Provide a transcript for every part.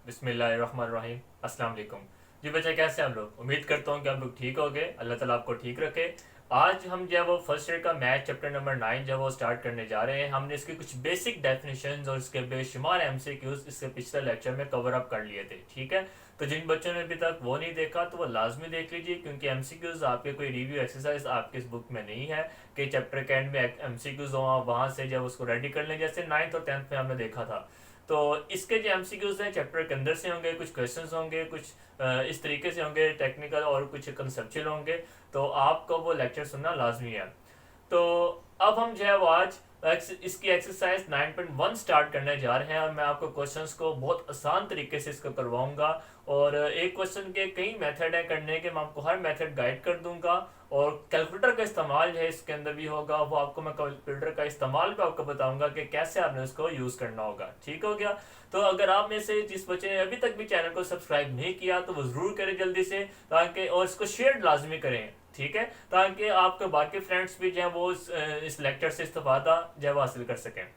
बिस्मिल्लाहिर्रहमानिर्रहीम। अस्सलाम वालेकुम। जी बच्चे, कैसे हैं आप लोग? उम्मीद करता हूँ कि आप लोग ठीक होंगे। अल्लाह ताला आपको ठीक रखे। आज हम जो है वो फर्स्ट ईयर का मैथ चैप्टर नंबर 9 जो है वो स्टार्ट करने जा रहे हैं। हमने इसके कुछ बेसिक डेफिनेशंस और इसके बेशुमार एमसीक्यूज इसके पिछले लेक्चर में कवर अप कर लिए थे। ठीक है, तो जिन बच्चों ने अभी तक वो नहीं देखा तो वो लाजमी देख लीजिए, क्योंकि एमसीक्यूज आपके कोई रिव्यू एक्सरसाइज आपके इस बुक में नहीं है कि चैप्टर के एंड में एमसीक्यूज हो वहाँ से जब उसको रेडी कर लें, जैसे 9th और 10th में हमने देखा था। तो इसके जो एमसीक्यूज हैं चैप्टर के अंदर से होंगे, कुछ क्वेश्चंस होंगे, कुछ इस तरीके से होंगे टेक्निकल, और कुछ कंसेप्चुअल होंगे। तो आपको वो लेक्चर सुनना लाजमी है। तो अब हम जो है वो आज इसकी एक्सरसाइज 9.1 स्टार्ट करने जा रहे हैं, और मैं आपको क्वेश्चंस को बहुत आसान तरीके से इसको करवाऊंगा। और एक क्वेश्चन के कई मेथड है करने के, मैं आपको हर मेथड गाइड कर दूंगा। और कैलकुलेटर का इस्तेमाल है इसके अंदर भी होगा, वो आपको मैं कैलकुलेटर का इस्तेमाल पे आपको बताऊंगा कि कैसे आपने उसको यूज़ करना होगा। ठीक हो गया? तो अगर आप में से जिस बच्चे ने अभी तक भी चैनल को सब्सक्राइब नहीं किया तो वो ज़रूर करें जल्दी से, ताकि और इसको शेयर लाजमी करें। ठीक है, ताकि आपके बाकी फ्रेंड्स भी जो है वो इस लेक्चर से इस्तेफादा जो है वो हासिल कर सकें।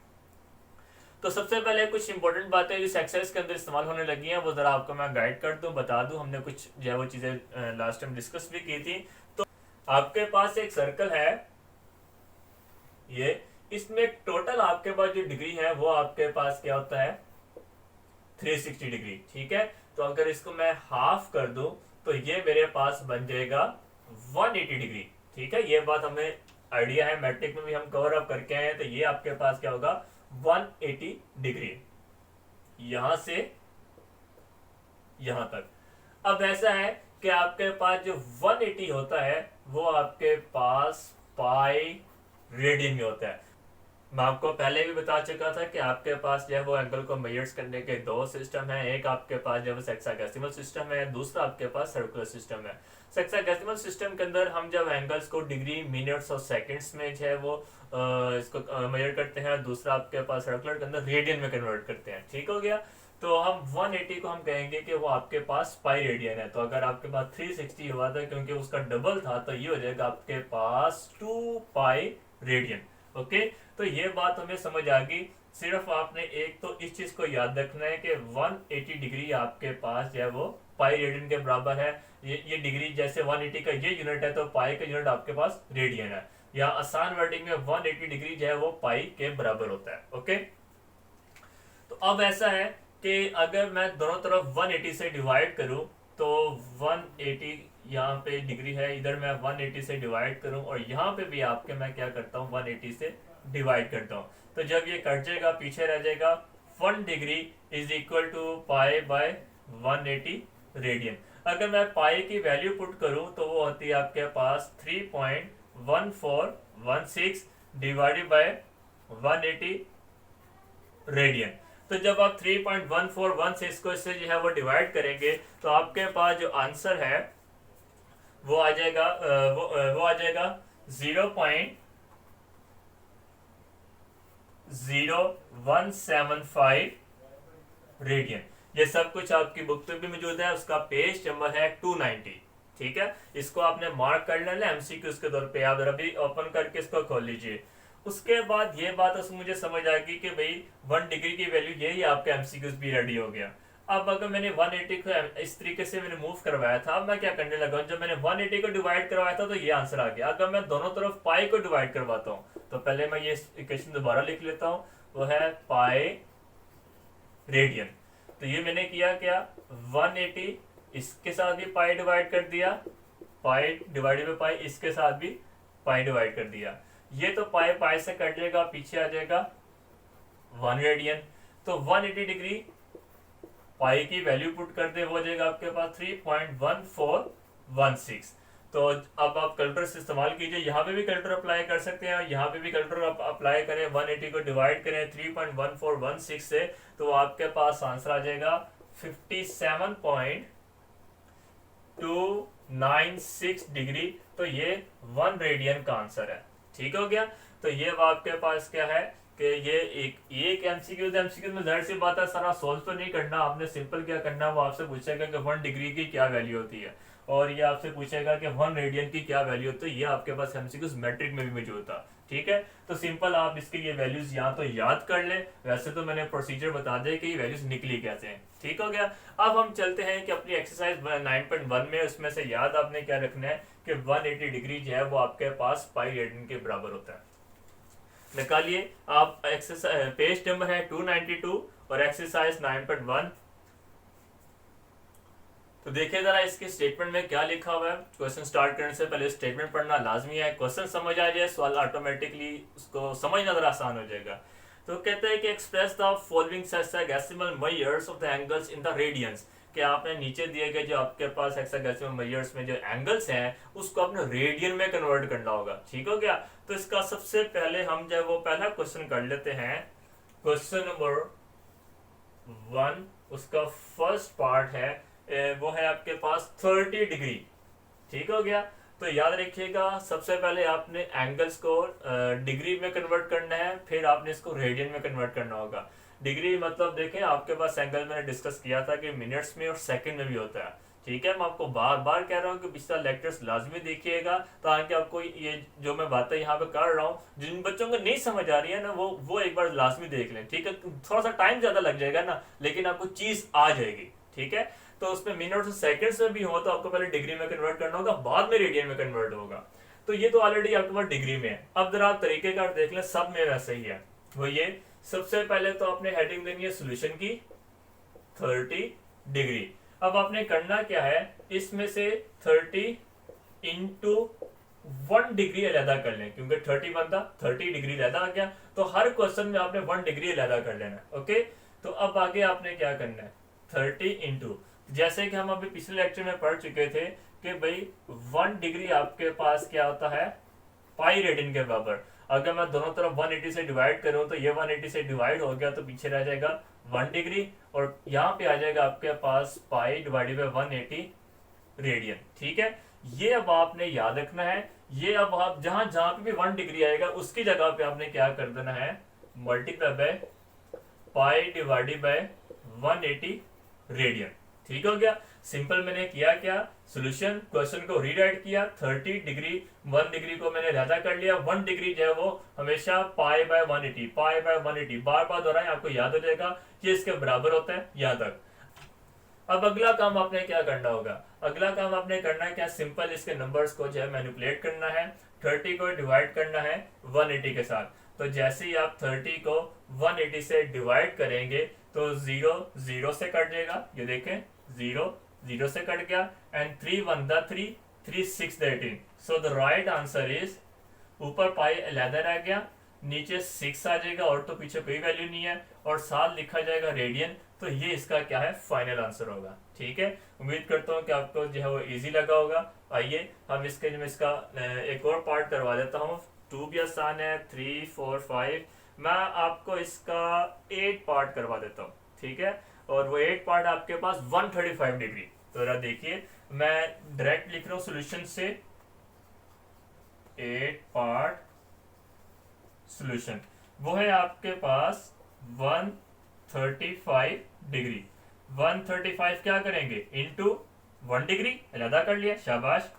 तो सबसे पहले कुछ इंपॉर्टेंट बातें इस एक्सरसाइज के अंदर इस्तेमाल होने लगी हैं, वो ज़रा आपको मैं गाइड कर दूं, बता दूं। हमने कुछ जो है वो चीज़ें लास्ट टाइम डिस्कस भी की थी। तो आपके पास एक सर्कल है ये, इसमें टोटल आपके पास जो डिग्री है वो आपके पास क्या होता है, 360 डिग्री। ठीक है, तो अगर इसको मैं हाफ कर दूं तो ये मेरे पास बन जाएगा 180 डिग्री। ठीक है, ये बात हमें आइडिया है, मैट्रिक में भी हम कवर अप करके आए हैं। तो ये आपके पास क्या होगा, 180 डिग्री, यहां से यहां तक। अब ऐसा है कि आपके पास जो 180 होता है वो आपके पास पाई रेडियन में होता है। मैं आपको पहले भी बता चुका था कि आपके पास जो है वो एंगल को मेजर्स करने के दो सिस्टम है। एक आपके पास जो है हेक्साडेसिमल सिस्टम है, दूसरा आपके पास सर्कुलर सिस्टम है। हेक्साडेसिमल सिस्टम के अंदर हम जब एंगल्स को डिग्री, मिनट्स और सेकंड्स में जो है वो इसको मेजर करते हैं, दूसरा आपके पास सर्कुलर के अंदर रेडियन में कन्वर्ट करते हैं। ठीक हो गया? तो हम 180 को हम कहेंगे कि वो आपके पास पाई रेडियन है। तो अगर आपके पास 360 हुआ था क्योंकि उसका डबल था, तो ये हो जाएगा आपके पास 2 पाई रेडियन। ओके, तो ये बात हमें समझ आ गई। सिर्फ आपने एक तो इस चीज को याद रखना है कि 180 डिग्री आपके पास जो है वो पाई रेडियन के बराबर है। ये डिग्री, जैसे 180 का ये यूनिट है तो पाई का यूनिट आपके पास रेडियन है, या आसान वर्डिंग में 180 डिग्री जो है वो पाई के बराबर होता है। ओके, तो अब ऐसा है कि अगर मैं दोनों तरफ 180 से डिवाइड करूं तो 180 यहाँ पे डिग्री है, इधर मैं 180 से डिवाइड करूं, और यहाँ पे भी आपके मैं क्या करता हूँ, 180 से डिवाइड करता हूँ। तो जब ये कट जाएगा, पीछे रह जाएगा 1 degree is equal to pi by 180 radian. अगर मैं पाई की वैल्यू पुट करूं तो वो होती है आपके पास 3.1416 डिवाइडेड बाय 180 रेडियन। तो जब आप 3.1416 को इससे जो है वो डिवाइड करेंगे तो आपके पास जो आंसर है वो आ जाएगा वो आ जाएगा 0.0175 रेडियन। ये सब कुछ आपकी बुक पे भी मौजूद है, उसका पेज नंबर है 290। ठीक है, इसको आपने मार्क कर लेना एमसीक्यूज के तौर पे। आप अभी ओपन करके इसको खोल लीजिए। उसके बाद ये बात मुझे समझ आ गई कि भाई 1 डिग्री की वैल्यू यही आपका एमसीक्यूज भी रेडी हो गया। अब अगर मैंने 180 को इस तरीके से मैंने मूव करवाया था, अब मैं क्या करने लगा, जब मैंने 180 को डिवाइड करवाया था तो ये आंसर आ गया। अगर मैं दोनों तरफ पाई को डिवाइड करवाता हूँ तो पहले मैं ये इक्वेशन दोबारा लिख लेता हूँ, वो है पाई रेडियन। तो ये मैंने किया क्या, 180 इसके साथ भी पाई डिवाइड कर दिया, पाई डिवाइडेड बाई पाई इसके साथ भी पाई डिवाइड कर दिया। ये तो पाई पाई से कट जाएगा, पीछे आ जाएगा 1 रेडियन। तो 180 डिग्री पाई की वैल्यू पुट कर दे, हो जाएगा आपके पास 3.1416। तो अब आप कैलकुलेटर से इस्तेमाल कीजिए, यहाँ पे भी कैलकुलेटर अप्लाई कर सकते हैं, यहाँ पे भी कैलकुलेटर अप्लाई करें। 180 को डिवाइड करें 3.1416 से, तो आपके पास आंसर आ जाएगा 57.296 डिग्री। तो ये 1 रेडियन का आंसर है। ठीक हो गया? तो ये आपके पास क्या है कि ये एक एमसीक्यू में जाहिर सी बात है सारा सोल्व तो नहीं करना आपने, सिंपल क्या करना, वो आपसे पूछेगा कि 1 डिग्री की क्या वैल्यू होती है, और ये आपसे पूछेगा कि 1 रेडियन की क्या वैल्यू होती है। ये आपके पास एमसीक्यूज मैट्रिक में भी मौजूद था। ठीक है। तो सिंपल आप इसके ये वैल्यूज यहाँ तो याद कर ले, वैसे तो मैंने प्रोसीजर बता दिया कि ये वैल्यूज निकली कैसे हैं, ठीक हो गया। अब हम चलते हैं कि अपनी एक्सरसाइज 9.1 में, उसमें से याद आपने क्या रखना है कि 180 डिग्री जो है वो आपके पास पाई रेडियन के बराबर होता है। निकालिए आप, एक्सरसाइज पेज नंबर है 292 और एक्सरसाइज 9.1। तो देखिए जरा इसके स्टेटमेंट में क्या लिखा हुआ है। क्वेश्चन स्टार्ट करने से पहले स्टेटमेंट पढ़ना लाजमी है, क्वेश्चन समझ आ जाए सवाल ऑटोमेटिकली उसको समझना जरा आसान हो जाएगा। तो कहते हैं कि express the following hexadecimal measures of the angles in the radians, कि आपने नीचे दिए गए जो आपके पास हेक्साडेसिमल मेजर्स में जो एंगल्स हैं उसको आपने रेडियन में कन्वर्ट करना होगा, ठीक हो गया। तो इसका सबसे पहले हम जब वो पहला क्वेश्चन कर लेते हैं, क्वेश्चन नंबर 1, उसका फर्स्ट पार्ट है वो है आपके पास 30 डिग्री, ठीक हो गया। तो याद रखिएगा सबसे पहले आपने एंगल्स को डिग्री में कन्वर्ट करना है, फिर आपने इसको रेडियन में कन्वर्ट करना होगा। डिग्री मतलब देखें आपके पास एंगल मैंने डिस्कस किया था कि मिनट्स में और सेकंड में भी होता है, ठीक है। मैं आपको बार बार कह रहा हूँ कि पिछला लेक्चर्स लाजमी देखिएगा ताकि आपको ये जो मैं बातें यहाँ पे कर रहा हूँ, जिन बच्चों को नहीं समझ आ रही है ना वो एक बार लाजमी देख लें, ठीक है। थोड़ा सा टाइम ज्यादा लग जाएगा ना, लेकिन आपको चीज आ जाएगी, ठीक है। तो उसमें मिनट्स और सेकंड्स में भी हो तो आपको पहले डिग्री में कन्वर्ट करना होगा, बाद में रेडियन में कन्वर्ट होगा। तो ये तो ऑलरेडी आपके पास डिग्री में है। अब जरा आप तरीकेकार देख लें, सब में वैसे ही है। वो ये सबसे पहले तो आपने हेडिंग देनी है सोल्यूशन की 30 डिग्री। अब आपने करना क्या है, इसमें से 30 इंटू 1 डिग्री अलहदा कर लें, क्योंकि 30 बनता 30 डिग्री अलहदा आ गया, तो हर क्वेश्चन में आपने 1 डिग्री अलहदा कर लेना है, ओके। तो अब आगे आपने क्या करना है, 30 इंटू, जैसे कि हम अभी पिछले लेक्चर में पढ़ चुके थे कि भाई 1 डिग्री आपके पास क्या होता है, पाई रेडियन के बराबर। अगर मैं दोनों तरफ 180 से डिवाइड करूं तो ये 180 से डिवाइड हो गया तो पीछे रह जाएगा 1 डिग्री, और यहाँ पे आ जाएगा आपके पास पाई डिवाइडेड बाय 180 रेडियन, ठीक है। ये अब आपने याद रखना है। ये अब आप जहां जहां पे भी 1 डिग्री आएगा उसकी जगह पे आपने क्या कर देना है, multiply by pi divided by 180 radian, ठीक हो गया। सिंपल मैंने किया क्या, सॉल्यूशन क्वेश्चन को रीराइट किया, 30 डिग्री 1 डिग्री को मैंने ज्यादा कर लिया, 1 डिग्री जो है वो हमेशा पाई बाय 180, पाई बाय 180 बार बार दोहराएं, आपको याद हो जाएगा ये इसके बराबर होता है यहाँ तक। अब अगला काम आपने क्या करना होगा, अगला काम आपने करना है क्या, सिंपल इसके नंबर्स को जो है मैनिपुलेट करना है, 30 को डिवाइड करना है 180 के साथ। तो जैसे ही आप 30 को 180 से डिवाइड करेंगे तो 0 0 से कट जाएगा, ये देखें 0 0 से कट गया, and 3 1 the 3 3 6 the 18। So the right answer is, ऊपर पाई अलहदा रह गया, नीचे 6 आ जाएगा और तो पीछे कोई वैल्यू नहीं है, और साथ लिखा जाएगा रेडियन। तो ये इसका क्या है, फाइनल आंसर होगा, ठीक है। उम्मीद करता हूँ कि आपको जो है वो इजी लगा होगा। आइए हम इसके जो इसका एक और पार्ट करवा देता हूँ, 2 भी आसान है, 3 4 5, मैं आपको इसका 8 पार्ट करवा देता हूँ, ठीक है। और वो 8 पार्ट आपके पास 135 डिग्री। तो जरा देखिए मैं डायरेक्ट लिख रहा हूँ सोल्यूशन से, 8 पार्ट सोल्यूशन वो है आपके पास 135 डिग्री। 135 क्या करेंगे, इंटू 1 डिग्री अलहदा कर लिया, शाबाश।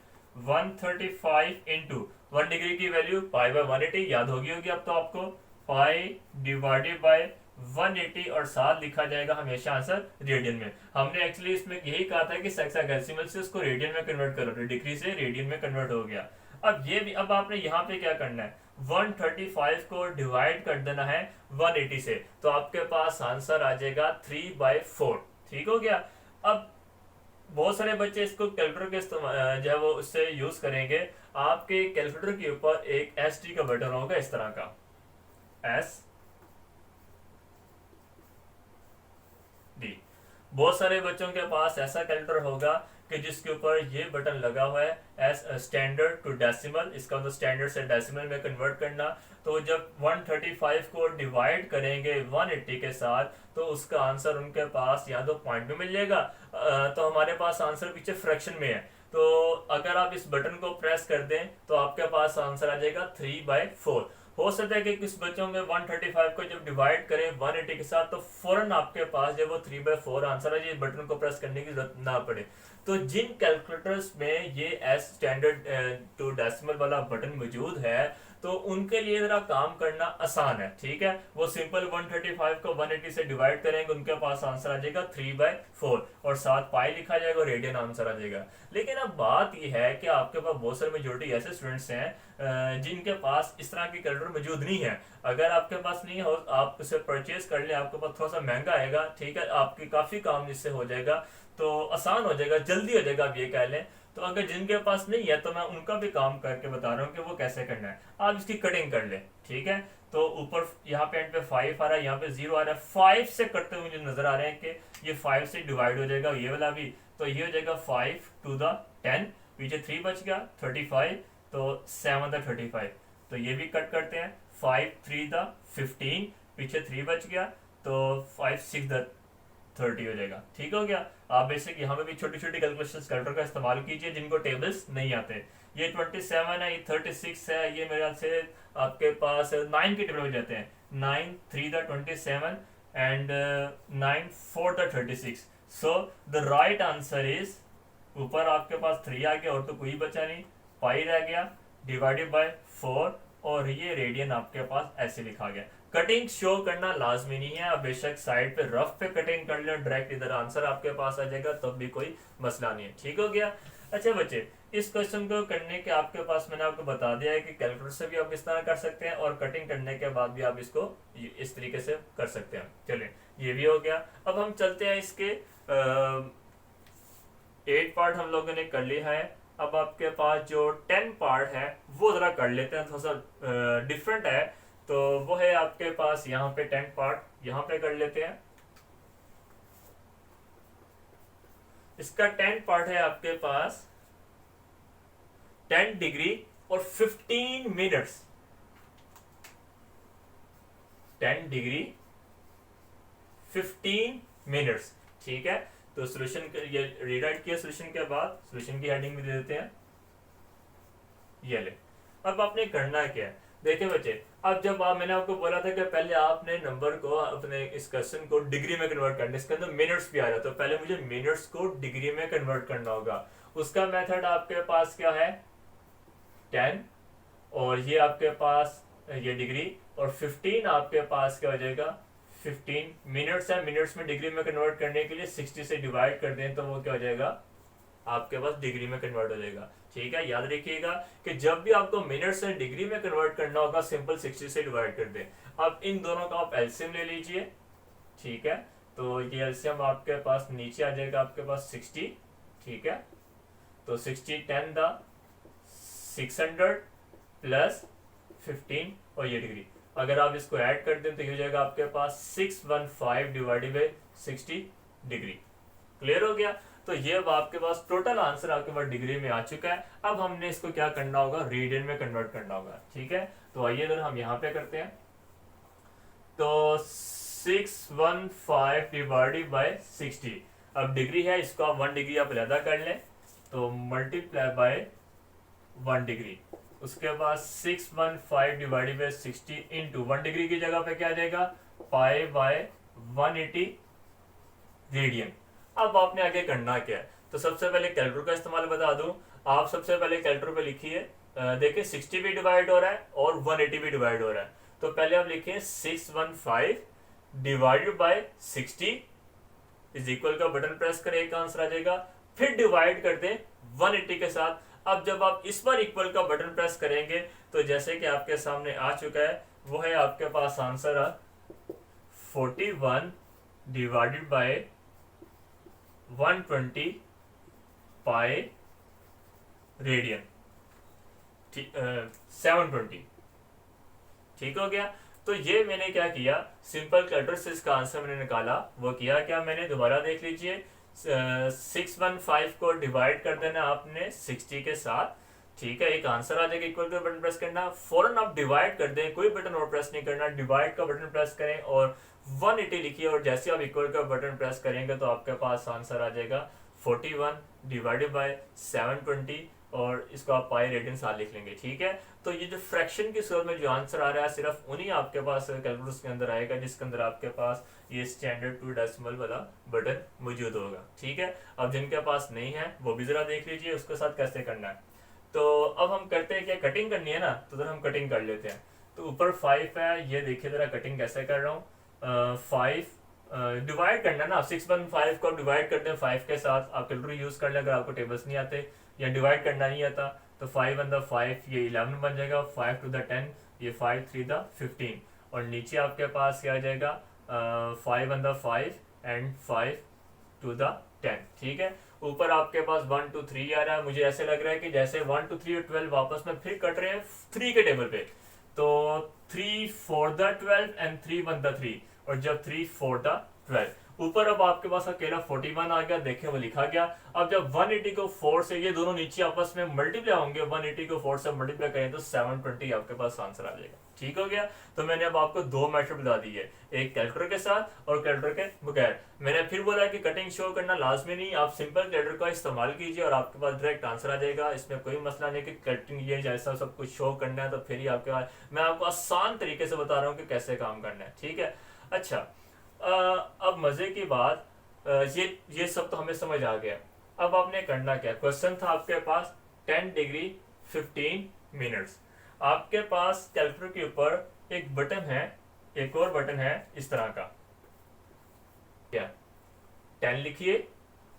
135 इंटू 1 डिग्री की वैल्यू पाई बाय 180 याद होगी अब तो आपको, पाई डिवाइडेड बाय 180, और साथ लिखा जाएगा हमेशा आंसर रेडियन में। हमने एक्चुअली इसमें यही कहा था कि हेक्साडेसिमल से उसको रेडियन में कन्वर्ट करो, तो डिग्री से रेडियन में कन्वर्ट हो गया। अब ये भी, अब आपने यहाँ पे क्या करना है, 135 को डिवाइड कर देना है 180 से, तो आपके पास आंसर आ जाएगा 3/4, ठीक हो गया। अब बहुत सारे बच्चे इसको कैलकुलेटर के जो है वो उससे यूज करेंगे। आपके कैलकुलेटर के ऊपर एक SD का बटन होगा इस तरह का, SD। बहुत सारे बच्चों के पास ऐसा कैलकुलेटर होगा कि जिसके ऊपर ये बटन लगा हुआ है, एस स्टैंडर्ड टू डेसिमल, इसका मतलब स्टैंडर्ड से डेसिमल में कन्वर्ट करना। तो जब 135 को डिवाइड करेंगे 180 के साथ तो उसका आंसर उनके पास या तो पॉइंट में मिल जाएगा, तो हमारे पास आंसर पीछे फ्रैक्शन में है। तो अगर आप इस बटन को प्रेस कर दें तो आपके पास आंसर आ जाएगा 3/4। हो सकता है कि कुछ बच्चों में 135 को जब डिवाइड करें 180 के साथ तो फौरन आपके पास जब वो 3/4 आंसर है, ये बटन को प्रेस करने की जरूरत ना पड़े। तो जिन कैलकुलेटर्स में ये एस स्टैंडर्ड टू डेसिमल वाला बटन मौजूद है तो उनके लिए जरा काम करना आसान है, ठीक है। वो सिंपल 135 को 180 से डिवाइड करेंगे, उनके पास आंसर आ जाएगा 3/4 और साथ पाई लिखा जाएगा और रेडियन आंसर आ जाएगा। लेकिन अब बात यह है कि आपके पास बहुत सारे मेजोरिटी ऐसे स्टूडेंट्स हैं जिनके पास इस तरह की कैलकुलेटर मौजूद नहीं है। अगर आपके पास नहीं हो, आप उसे परचेज कर ले, आपके पास थोड़ा सा महंगा आएगा, ठीक है, आपकी काफी काम इससे हो जाएगा, तो आसान हो जाएगा, जल्दी हो जाएगा, आप ये कह लें। तो अगर जिनके पास नहीं है तो मैं उनका भी काम करके बता रहा हूँ कि वो कैसे करना है। आप इसकी कटिंग कर ले, ठीक है। तो ऊपर यहाँ पे एंड पे 5 आ रहा है, यहाँ पे 0 आ रहा है, 5 से करते हुए मुझे नजर आ रहे हैं कि ये 5 से डिवाइड हो जाएगा, ये वाला भी। तो ये हो जाएगा 5 to the 10, पीछे 3 बच गया 35, तो 7 the 35, तो ये भी कट करते हैं। 5 3 the 15, पीछे 3 बच गया, तो 5 6 the 30 हो जाएगा, ठीक हो गया। आप बेसिक यहाँ पे भी छोटी छोटी कैलकुलेशन कैलकुलेटर का इस्तेमाल कीजिए जिनको टेबल्स नहीं आते। ये 27 है, ये 36 है, ये मेरे ख्याल से आपके पास 9 के टेबल में जाते हैं। 9 3 the 27 and 9 4 the 36। So the right answer is, ऊपर आपके पास 3 आ गया और तो कोई बचा नहीं, पाई रह गया डिवाइडेड बाय 4 और ये रेडियन आपके पास ऐसे लिखा गया। कटिंग शो करना लाजमी नहीं है, आप बेशक साइड पे रफ पे कटिंग कर ले, डायरेक्ट इधर आंसर आपके पास आ जाएगा, तब भी कोई मसला नहीं है, ठीक हो गया। अच्छा बच्चे, इस क्वेश्चन को करने के आपके पास मैंने आपको बता दिया है कि कैलकुलेटर से भी आप इस तरह कर सकते हैं और कटिंग करने के बाद भी आप इसको इस तरीके से कर सकते हैं। चलिए ये भी हो गया। अब हम चलते हैं इसके 8 पार्ट हम लोगों ने कर लिया है। अब आपके पास जो 10 पार्ट है वो जरा कर लेते हैं, थोड़ा सा डिफरेंट है। तो वो है आपके पास यहाँ पे 10 पार्ट, यहाँ पे कर लेते हैं। इसका 10 पार्ट है आपके पास 10 डिग्री और 15 मिनट्स। 10 डिग्री 15 मिनट्स, ठीक है। तो सोल्यूशन ये रीराइट किया, सोल्यूशन के बाद सोल्यूशन की हेडिंग भी दे देते हैं, ये ले। अब आपने करना क्या है, देखिए बच्चे, अब जब मैंने आपको बोला था कि पहले आपने नंबर को अपने इस क्वेश्चन को डिग्री में कन्वर्ट करना है, इसके अंदर मिनट्स भी आ रहा है, तो पहले मुझे मिनट्स को डिग्री में कन्वर्ट करना होगा। उसका मेथड आपके पास क्या है, 10 और ये आपके पास ये डिग्री और 15 आपके पास क्या हो जाएगा, 15 मिनट्स है। मिनट्स में डिग्री में कन्वर्ट करने के लिए 60 से डिवाइड कर दें तो वो क्या हो जाएगा, आपके पास डिग्री में कन्वर्ट हो जाएगा, ठीक है। याद रखिएगा कि जब भी आपको मिनट से डिग्री में कन्वर्ट करना होगा सिंपल 60 से डिवाइड कर दें। अब इन दोनों का आप एलसीएम ले लीजिए, ठीक है। तो ये एलसीएम आपके पास नीचे आ जाएगा आपके पास 60, ठीक है। तो 60 10 द 600 प्लस 15 और ये डिग्री, अगर आप इसको ऐड कर दें तो ये हो जाएगा आपके पास 615 डिवाइडेड बाई 60 डिग्री। क्लियर हो गया। तो ये अब आपके पास टोटल आंसर आपके पास डिग्री में आ चुका है। अब हमने इसको क्या करना होगा, रेडियन में कन्वर्ट करना होगा, ठीक है। तो आइए अगर हम यहाँ पे करते हैं तो 615 डिवाइडेड बाय 60, अब डिग्री है, इसको आप 1 डिग्री आप अलहदा कर लें, तो मल्टीप्लाई बाय 1 डिग्री। उसके बाद 615 डिवाइडेड बाय 60 इंटू 1 डिग्री की जगह पे क्या आ जाएगा, पाई बाय 180 रेडियन। अब आपने आगे करना क्या है, तो सबसे पहले कैलकुलेटर का इस्तेमाल बता दूं। आप सबसे पहले कैलकुलेटर पे लिखिए, देखिए 60 भी डिवाइड हो रहा है और 180 भी डिवाइड हो रहा है। तो पहले आप लिखिए 615 डिवाइडेड बाय 60 इज इक्वल का बटन प्रेस करें, एक आंसर आ जाएगा। फिर डिवाइड कर दें 180 के साथ। अब जब आप इस बार इक्वल का बटन प्रेस करेंगे तो जैसे कि आपके सामने आ चुका है, वो है आपके पास answer 41 divided by 120 pi radian, 720, ठीक हो गया। तो ये मैंने क्या किया, सिंपल कैलकुलेटर से इसका आंसर मैंने निकाला। वो किया क्या मैंने, दोबारा देख लीजिए, 615 को डिवाइड कर देना आपने 60 के साथ, ठीक है। एक आंसर आ जाएगा, इक्वल का बटन प्रेस करना, फौरन आप डिवाइड कर दें, कोई बटन और प्रेस नहीं करना, डिवाइड का बटन प्रेस करें और 180 लिखिए और जैसे आप इक्वल का बटन प्रेस करेंगे तो आपके पास आंसर आ जाएगा 41 डिवाइडेड बाय 720 और इसको आप पाई रेडियन साथ लिख लेंगे, ठीक है। तो ये जो फ्रैक्शन की सूरत में जो आंसर आ रहा है सिर्फ उन्हीं आपके पास कैलकुलस के अंदर आएगा जिसके अंदर आपके पास ये स्टैंडर्ड 2 डेसिमल वाला बटन मौजूद होगा, ठीक है। अब जिनके पास नहीं है वो भी जरा देख लीजिए उसके साथ कैसे करना है। तो अब हम करते हैं क्या, कटिंग करनी है ना, तो जरा हम कटिंग कर लेते हैं। तो ऊपर 5 है, ये देखिए जरा कटिंग कैसे कर रहा हूँ। 5 डिवाइड करना ना, 615 को डिवाइड करते हैं 5 के साथ। आप कैलकुलेटर यूज कर लें अगर आपको टेबल्स नहीं आते या डिवाइड करना नहीं आता। तो 5 वन द 5 ये 11 बन जाएगा, 5 टू द 10 ये 5 3 द 15, और नीचे आपके पास क्या आ जाएगा 5 one the 5 and 5 to the 10। ठीक है, ऊपर आपके पास 1 2 3 आ रहा है। मुझे ऐसे लग रहा है कि जैसे 1 2 3 और 12 वापस में फिर कट रहे हैं 3 के टेबल पे। तो 3 4 द 12 एंड 3 1 द 3, और जब 3 4 द 12, ऊपर अब आपके पास अकेला 41 आ गया, देखें वो लिखा गया। अब जब 180 को 4 से ये दोनों नीचे आपस में मल्टीप्लाई होंगे, 180 को 4 से मल्टीप्लाई करें तो 720 आपके पास आंसर आ जाएगा। ठीक हो गया। तो मैंने अब आपको दो मेथड बता दी है, एक कैलकुलेटर के साथ और कैलकुलेटर के बगैर। मैंने फिर बोला कि कटिंग शो करना लाजमी नहीं, आप सिंपल कैलकुलेटर का इस्तेमाल कीजिए और आपके पास डायरेक्ट आंसर आ जाएगा। इसमें कोई मसला नहीं कि कटिंग ये जैसा सब कुछ शो करना है तो फिर ही आपके पास, मैं आपको आसान तरीके से बता रहा हूँ कि कैसे काम करना है। ठीक है, अच्छा अब मजे की बात, ये सब तो हमें समझ आ गया। अब आपने करना क्या, क्वेश्चन था आपके पास 10 डिग्री 15 मिनट्स। आपके पास कैलकुलेटर के ऊपर एक बटन है, एक और बटन है इस तरह का, क्या 10 लिखिए,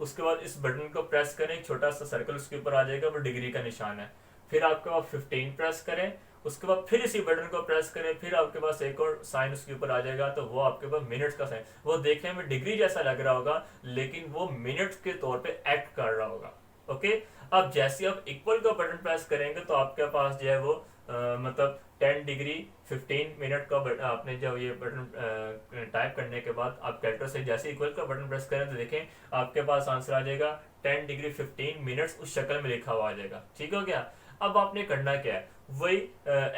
उसके बाद इस बटन को प्रेस करें, एक छोटा सा सर्कल उसके ऊपर आ जाएगा, वो डिग्री का निशान है। फिर आपके पास 15 प्रेस करें, उसके बाद फिर इसी बटन को प्रेस करें, फिर आपके पास एक और साइन उसके ऊपर आ जाएगा, तो वो आपके पास मिनट्स का साइन। वो देखने में डिग्री जैसा लग रहा होगा लेकिन वो मिनट्स के तौर पे एक्ट कर रहा होगा। ओके, अब जैसे आप इक्वल का बटन प्रेस करेंगे तो आपके पास जो है वो मतलब 10 डिग्री 15 मिनट का आपने जब ये बटन टाइप करने के बाद आप कैलकुलेटर से जैसे इक्वल का बटन प्रेस करें तो देखें आपके पास आंसर आ जाएगा 10 डिग्री 15 मिनट्स उस शक्ल में लिखा हुआ आ जाएगा। ठीक हो गया। अब आपने करना क्या है, वही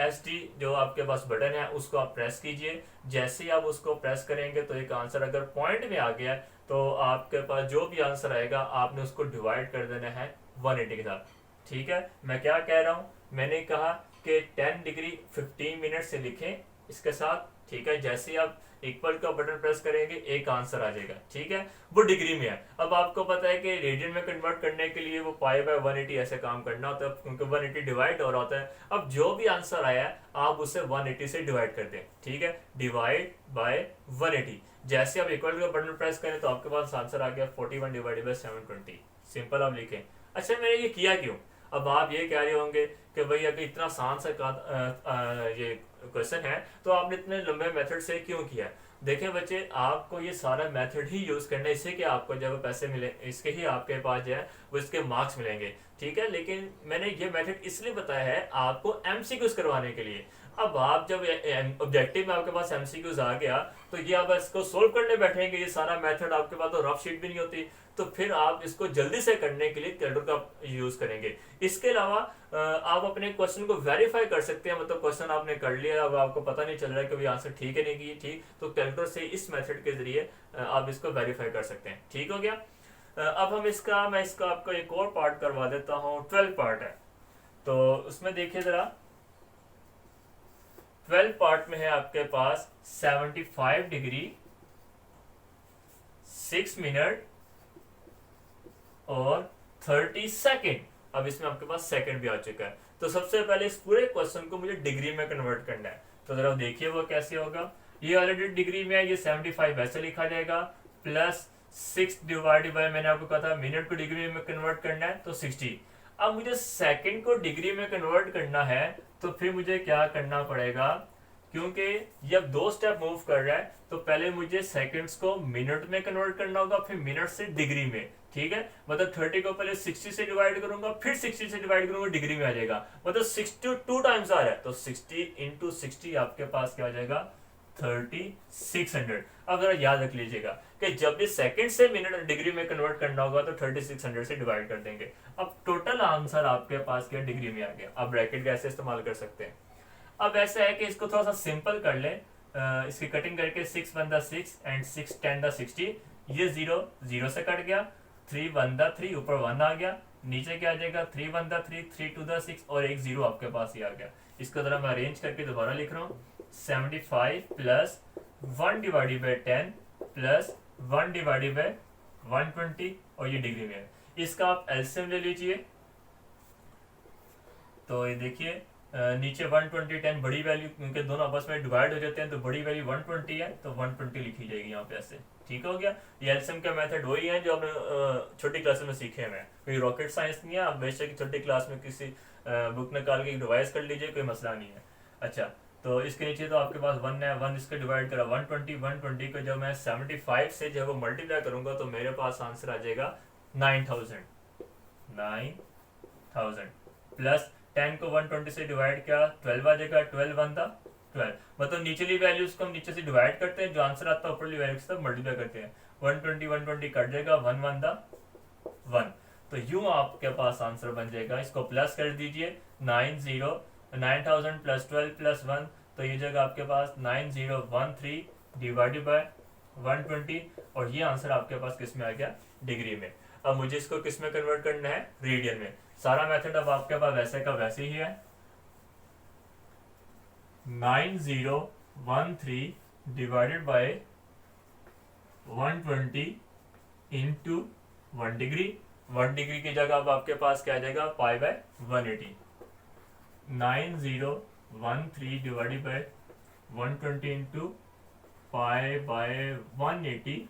SD जो आपके पास बटन है उसको आप प्रेस कीजिए। जैसे ही आप उसको प्रेस करेंगे तो एक आंसर अगर पॉइंट में आ गया तो आपके पास जो भी आंसर आएगा आपने उसको डिवाइड कर देना है 180 के साथ। ठीक है, मैं क्या कह रहा हूँ, मैंने कहा कि 10 डिग्री 15 मिनट से लिखें इसके साथ। ठीक है, जैसे ही आप इक्वल का बटन प्रेस करेंगे एक आंसर आ जाएगा। ठीक है, वो डिग्री में है। अब आपको पता है कि रेडियन में कन्वर्ट करने के लिए वो पाई बाय 180 ऐसे काम करना होता है, क्योंकि 180 डिवाइड हो रहा होता है। अब जो भी आंसर आया आप उसे 180 से डिवाइड कर दें। ठीक है, डिवाइड बाय 180। जैसे आप इक्वल का बटन प्रेस करें तो आपके पास आंसर आ गया 41 डिवाइडेड बाय 720। सिंपल आप लिखें। अच्छा, मैंने ये किया क्यों? अब आप ये कह रहे होंगे कि भाई अगर इतना आसान सा ये क्वेश्चन है तो आपने इतने लंबे मेथड से क्यों किया? देखें बच्चे, आपको ये सारा मेथड ही यूज करना है, इससे कि आपको जब पैसे मिले इसके ही आपके पास जो है वो इसके मार्क्स मिलेंगे। ठीक है, लेकिन मैंने ये मेथड इसलिए बताया है आपको MCQs करवाने के लिए। अब आप जब ऑब्जेक्टिव में आपके पास MCQs आ गया तो ये आप इसको सोल्व करने बैठेंगे, ये सारा मेथड आपके पास तो रफ शीट भी नहीं होती, तो फिर आप इसको जल्दी से करने के लिए कैलकुलेटर का यूज करेंगे। इसके अलावा आप अपने क्वेश्चन को वेरीफाई कर सकते हैं, मतलब क्वेश्चन आपने कर लिया अब आपको पता नहीं चल रहा है कि आंसर ठीक है नहीं कि ठीक, तो कैलकुलेटर से इस मेथड के जरिए आप इसको वेरीफाई कर सकते हैं। ठीक हो गया। अब हम मैं इसका आपको एक और पार्ट करवा देता हूँ। 12 पार्ट है तो उसमें देखिए जरा, 12 पार्ट में है आपके पास 75 डिग्री 6 मिनट और 30 सेकेंड। अब इसमें आपके पास सेकंड भी आ चुका है। तो सबसे पहले इस पूरे क्वेश्चन को मुझे डिग्री में कन्वर्ट करना है, तो जरा देखिए वो कैसे होगा। ये ऑलरेडी डिग्री में है, ये 75 वैसे लिखा जाएगा, प्लस 6 डिवाइडेड बाय, मैंने आपको कहा था मिनट को डिग्री में कन्वर्ट करना है तो 60। अब मुझे सेकंड को डिग्री में कन्वर्ट करना है तो फिर मुझे क्या करना पड़ेगा, क्योंकि जब दो स्टेप मूव कर रहा है तो पहले मुझे सेकंड्स को मिनट में कन्वर्ट करना होगा, फिर मिनट से डिग्री में। ठीक है, मतलब 30 को पहले 60 से डिवाइड करूंगा, फिर 60 से डिवाइड करूंगा, डिग्री में आ जाएगा, मतलब 62 टाइम्स आ रहा है तो 60 इंटू 60 आपके पास क्या आ जाएगा 3600। अब जरा याद रख लीजिएगा कि जब भी सेकंड से मिनट डिग्री में कन्वर्ट करना होगा तो 3600 से डिवाइड कर देंगे। अब टोटल आंसर आपके पास क्या डिग्री में आ गया। अब ब्रैकेट कैसे इस्तेमाल कर सकते हैं, अब ऐसा है कि इसको थोड़ा सा सिंपल कर ले, इसकी कटिंग करके 6 1 द 6 एंड 6 10 द 60, ये 0 0 से कट गया, 3 1 द 3 ऊपर 1 आ गया, नीचे क्या आ जाएगा 3 1 द 3 3 2 द 6 और एक 0 आपके पास ही आ गया। इसको जरा मैं अरेंज करके दोबारा लिख रहा हूँ, 75 plus 1 divided by 10 plus 1 divided by 120 और ये डिग्री में है। इसका आप एलसीएम ले लीजिए, तो ये देखिए नीचे 120 10 बड़ी वैल्यू, क्योंकि दोनों आपस में डिवाइड हो जाते हैं तो बड़ी वैल्यू 120 है, तो 120 लिखी जाएगी यहाँ पे ऐसे। ठीक हो गया। ये एलसीएम का मेथड वही है जो हमने छोटी क्लास में सीखे हुए हैं, कोई रॉकेट साइंस नहीं है। आप बेशक छोटी क्लास में किसी बुक निकाल के रिवाइज कर लीजिए, कोई मसला नहीं है। अच्छा, तो इसके नीचे तो आपके पास 1 है, 1 इसके डिवाइड करा 120 को जब मैं 75 से जब वो मल्टीप्लाई करूंगा तो मेरे पास आंसर आ जाएगा 9000 प्लस 10 को 120 से डिवाइड किया 12 आ जाएगा, 12 1 था 12, मतलब निचली वैल्यूज को हम नीचे से डिवाइड करते हैं, जो आंसर आता है ऊपरली वैल्यूज से मल्टीप्लाई करते हैं। 120 कट जाएगा, 1 1 था 1, तो यूं आपके पास आंसर बन जाएगा। इसको प्लस कर दीजिए, 9000 प्लस 12 प्लस 1, तो ये जगह आपके पास 9013 डिवाइडेड बाय 120, और ये आंसर आपके पास किस में आ गया, डिग्री में। अब मुझे इसको किस में कन्वर्ट करना है, रेडियन में। सारा मेथड अब आपके पास वैसे का वैसे ही है। 9013 divided by 120 into 1 degree. 1 degree की जगह अब आपके पास क्या आ जाएगा, पाई by 180। 9013 divided by 120 into pi by 180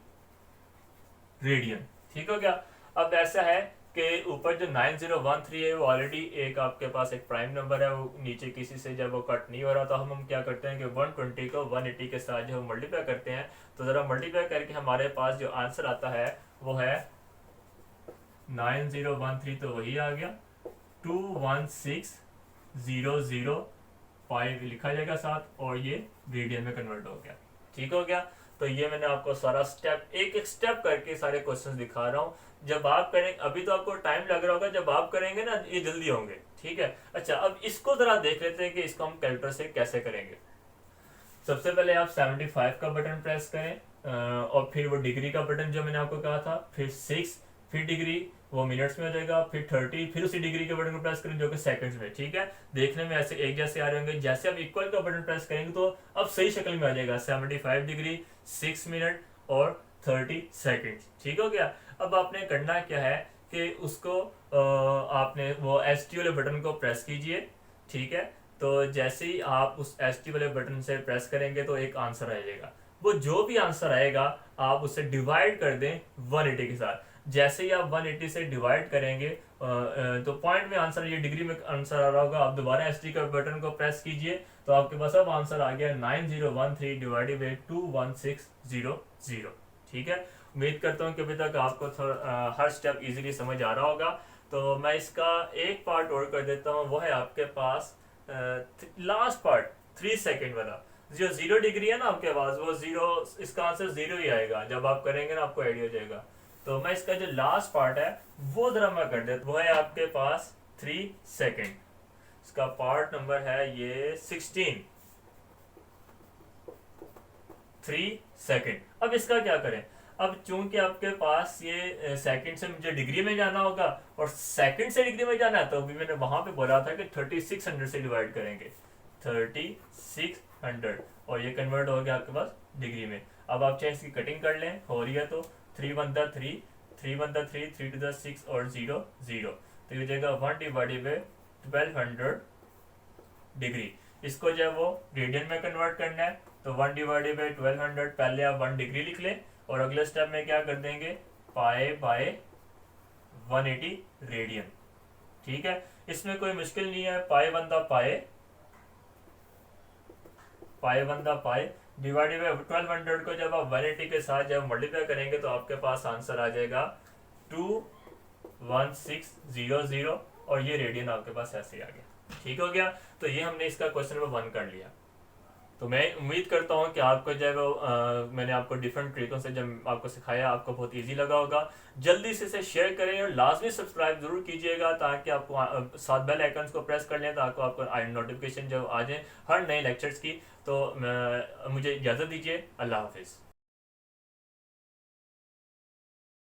radian. ठीक हो गया। अब ऐसा है कि ऊपर जो 9013 है वो ऑलरेडी एक आपके पास एक प्राइम नंबर है, वो नीचे किसी से जब वो कट नहीं हो रहा, तो हम क्या करते हैं कि 120 को 180 के साथ जो मल्टीप्लाई करते हैं, तो ज़रा मल्टीप्लाई करके हमारे पास जो आंसर आता है वो है 9013, तो वही आ गया 216,005 लिखा जाएगा साथ, और ये रेडियन में कन्वर्ट हो गया। ठीक हो गया। तो ये मैंने आपको सारा स्टेप एक एक स्टेप करके सारे क्वेश्चंस दिखा रहा हूँ। जब आप करेंगे, अभी तो आपको टाइम लग रहा होगा, जब आप करेंगे ना ये जल्दी होंगे। ठीक है। अच्छा, अब इसको जरा देख लेते हैं कि इसको हम कैलकुलेटर से कैसे करेंगे। सबसे पहले आप 75 का बटन प्रेस करें, और फिर वो डिग्री का बटन जो मैंने आपको कहा था, फिर 6, फिर डिग्री वो मिनट्स में हो जाएगा, फिर 30, फिर उसी डिग्री के बटन को प्रेस करें जो कि सेकंड्स में। ठीक है। देखने में ऐसे एक जैसे आ रहे होंगे। जैसे आप इक्वल का बटन प्रेस करेंगे तो अब सही शक्ल में आ जाएगा, 75 डिग्री 6 मिनट और 30 सेकंड। ठीक हो गया। अब आपने करना क्या है कि उसको आपने वो ST वाले बटन को प्रेस कीजिए। ठीक है। तो जैसे ही आप उस ST वाले बटन से प्रेस करेंगे तो एक आंसर आ जाएगा। वो जो भी आंसर आएगा आप उसे डिवाइड कर दें 180 के साथ। जैसे ही आप 180 से डिवाइड करेंगे तो पॉइंट में आंसर, ये डिग्री में आंसर आ रहा होगा, आप दोबारा ST का बटन को प्रेस कीजिए तो आपके पास अब आंसर आ गया 9013 डिवाइडेड बाई 21600। ठीक है। उम्मीद करता हूँ कि अभी तक आपको हर स्टेप इजीली समझ आ रहा होगा। तो मैं इसका एक पार्ट और कर देता हूँ, वो है आपके पास लास्ट पार्ट 3 सेकेंड वाला। जो 0 डिग्री है ना आपके पास, वो 0, इसका आंसर 0 ही आएगा। जब आप करेंगे ना आपको आइडिया हो जाएगा। तो मैं इसका जो लास्ट पार्ट है वो जरा मैं कर देता, वो है आपके पास 3 सेकेंड। इसका पार्ट नंबर है ये 16, 3 सेकेंड। अब इसका क्या करें, अब चूंकि आपके पास ये सेकंड से मुझे डिग्री में जाना होगा और सेकंड से डिग्री में जाना है, तो अभी मैंने वहां पे बोला था कि 3600 से डिवाइड करेंगे, 3600, और ये कन्वर्ट हो गया आपके पास डिग्री में। अब आप चाहे इसकी कटिंग कर लें, हो रही है तो 3 1 3, 3 1 3, 3 2 6 और 0 0, तो ये जगह 1 डिवाइडेड बाई 1200 डिग्री। इसको जो है वो रेडियन में कन्वर्ट करना है, तो 1 डिवाइडेड बाई 1200, पहले आप 1 डिग्री लिख लें और अगले स्टेप में क्या कर देंगे, पाई बाय 180 रेडियन। ठीक है। इसमें कोई मुश्किल नहीं है, पाई बंदा पाई डिवाइडेड बाय 1200 को जब आप 180 के साथ जब मल्टीप्लाई करेंगे तो आपके पास आंसर आ जाएगा 21600, और ये रेडियन आपके पास ऐसे आ गया। ठीक हो गया। तो ये हमने इसका क्वेश्चन नंबर 1 कर लिया। तो मैं उम्मीद करता हूँ कि आपको जो है वो मैंने आपको डिफरेंट तरीकों से जब आपको सिखाया आपको बहुत इजी लगा होगा। जल्दी से इसे शेयर करें और लाजमी सब्सक्राइब जरूर कीजिएगा ताकि आपको साथ बेल आइकन्स को प्रेस कर लें ताकि आपको नोटिफिकेशन जब आ जाए हर नए लेक्चर्स की। तो मुझे इजाज़त दीजिए। अल्लाह हाफिज़।